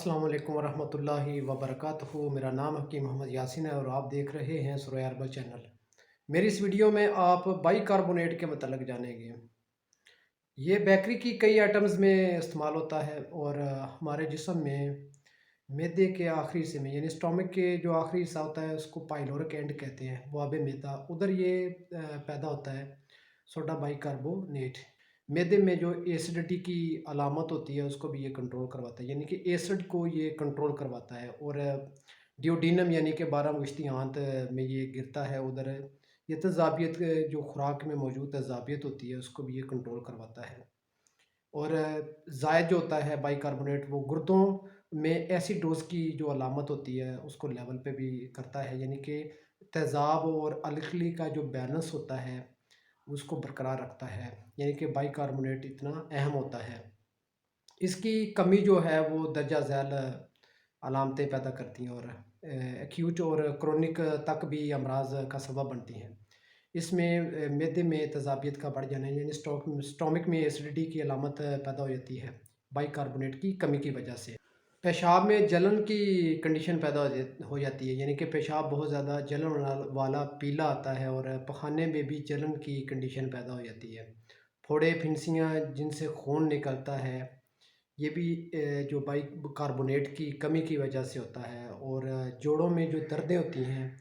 अस्सलाम वालेकुम वरहमतुल्लाहि वबरकातुहू। मेरा नाम हकीम मोहम्मद यासिन है और आप देख रहे हैं सुरैया हर्बल चैनल। मेरी इस वीडियो में आप बाइकार्बोनेट के मतलब जानेंगे। ये बेकरी की कई आइटम्स में इस्तेमाल होता है और हमारे जिस्म में मैदे के आखिरी हिस्से में यानी स्टोमक के जो आखिरी हिस्सा होता है उसको पाइलोरिक एंड कहते हैं, वाब मैदा, उधर ये पैदा होता है सोडा बाइकार्बोनेट। मैदे में जो एसिडिटी की अलामत होती है उसको भी ये कंट्रोल करवाता है, यानी कि एसिड को ये कंट्रोल करवाता है। और डियोडीनम यानी कि 12 आंत में ये गिरता है उधर। ये तेज़ाबियत जो खुराक में मौजूद तेज़ाबियत होती है उसको भी ये कंट्रोल करवाता है। और ज़ायद जो होता है बाइकार्बोनेट वो गुर्दों में एसिडोज़ की जो अलामत होती है उसको लेवल पे भी करता है, यानी कि तेज़ाब और अलकली का जो बैलेंस होता है उसको बरकरार रखता है। यानी कि बाइकार्बोनेट इतना अहम होता है। इसकी कमी जो है वो दर्जा झैल अलामतें पैदा करती हैं और एक्यूट और क्रोनिक तक भी अमराज का सबब बनती हैं। इसमें मैदे में तेज़ाबियत का बढ़ जाना यानी स्टोमक में एसिडिटी की अलामत पैदा हो जाती है बाइकार्बोनेट की कमी की वजह से। पेशाब में जलन की कंडीशन पैदा हो जाती है, यानी कि पेशाब बहुत ज़्यादा जलन वाला पीला आता है और पखाने में भी जलन की कंडीशन पैदा हो जाती है। फोड़े फिनसियाँ जिनसे खून निकलता है ये भी जो बाइकार्बोनेट की कमी की वजह से होता है। और जोड़ों में जो दर्दें होती हैं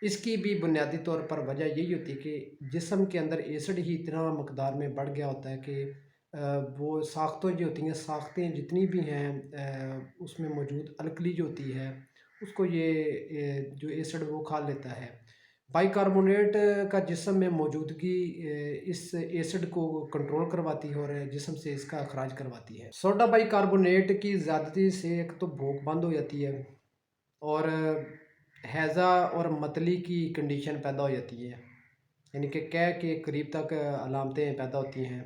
इसकी भी बुनियादी तौर पर वजह यही होती है कि जिस्म के अंदर एसिड ही इतना मकदार में बढ़ गया होता है कि वो साख्तें जो होती हैं, साख्तें जितनी भी हैं उसमें मौजूद अलकली जो होती है उसको ये जो एसिड वो खा लेता है। बाइकार्बोनेट का जिस्म में मौजूदगी इस एसिड को कंट्रोल करवाती है और जिस्म से इसका अखराज करवाती है। सोडा बाइकार्बोनेट की ज़्यादती से एक तो भूख बंद हो जाती है और हैज़ा और मतली की कंडीशन पैदा हो जाती है, यानी कि कै के करीब तक अलामतें पैदा होती हैं।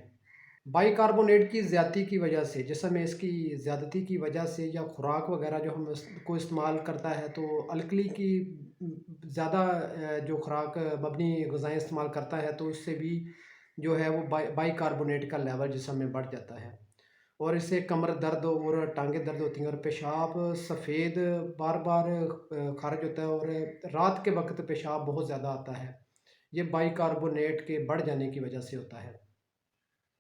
बाइकार्बोनेट की ज़्यादती की वजह से, जिसम में इसकी ज़्यादती की वजह से या खुराक वगैरह जो हम को इस्तेमाल करता है तो अलकली की ज़्यादा जो खुराक मबनी ग़िज़ाएँ इस्तेमाल करता है तो उससे भी जो है वो बाइकार्बोनेट का लेवल जिस्म में बढ़ जाता है और इससे कमर दर्द और टांगें दर्द होती हैं और पेशाब सफ़ेद बार बार खारिज होता है और रात के वक्त पेशाब बहुत ज़्यादा आता है। ये बाइकार्बोनेट के बढ़ जाने की वजह से होता है।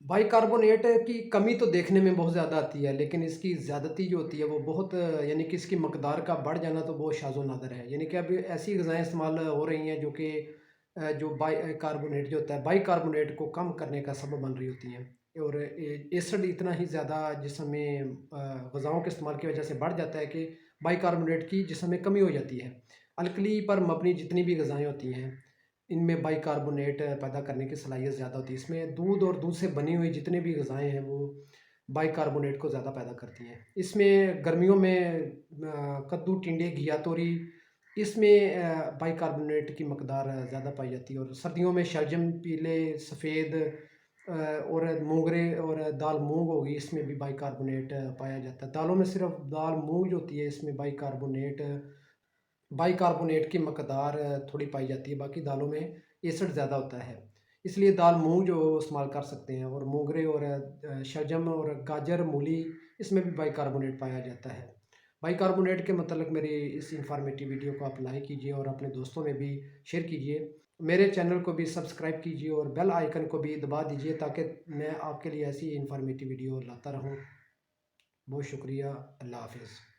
बाइकार्बोनेट की कमी तो देखने में बहुत ज़्यादा आती है, लेकिन इसकी ज़्यादती जो होती है वो बहुत यानी कि इसकी मकदार का बढ़ जाना तो बहुत शाज़ व नादिर है। यानी कि अब ऐसी ग़िज़ाएँ इस्तेमाल हो रही हैं जो कि जो बाइकार्बोनेट जो होता है बाइकार्बोनेट को कम करने का सबब बन रही होती हैं। और एसिड इतना ही ज़्यादा जिस्म में ग़िज़ाओं के इस्तेमाल की वजह से बढ़ जाता है कि बाइकार्बोनेट की जिस्म में कमी हो जाती है। अलकली पर मबनी जितनी भी ग़िज़ाएँ होती हैं इनमें बाइकार्बोनेट पैदा करने की सलाहियत ज़्यादा होती है। इसमें दूध और दूध से बनी हुई जितनी भी ग़िज़ाएँ हैं वो बाइकार्बोनेट को ज़्यादा पैदा करती हैं। इसमें गर्मियों में कद्दू, टिंडे, घिया, तोरी इसमें बाइकार्बोनेट की मकदार ज़्यादा पाई जाती है। और सर्दियों में शलजम, पीले, सफ़ेद और मोगरे और दाल मूँग हो गई, इसमें भी बाइकार्बोनेट पाया जाता है। दालों में सिर्फ़ दाल मूँग जो होती है इसमें बाइकार्बोनेट की मकदार थोड़ी पाई जाती है, बाकी दालों में एसिड ज़्यादा होता है। इसलिए दाल मूँग जो इस्तेमाल कर सकते हैं और मोगरे और शलजम और गाजर, मूली इसमें भी बाइकार्बोनेट पाया जाता है। बाइकार्बोनेट के मतलब मेरी इस इन्फॉर्मेटिव वीडियो को आप लाइक कीजिए और अपने दोस्तों में भी शेयर कीजिए। मेरे चैनल को भी सब्सक्राइब कीजिए और बेल आइकन को भी दबा दीजिए ताकि मैं आपके लिए ऐसी इन्फॉर्मेटिव वीडियो लाता रहूँ। बहुत शुक्रिया। अल्लाह हाफ़िज़।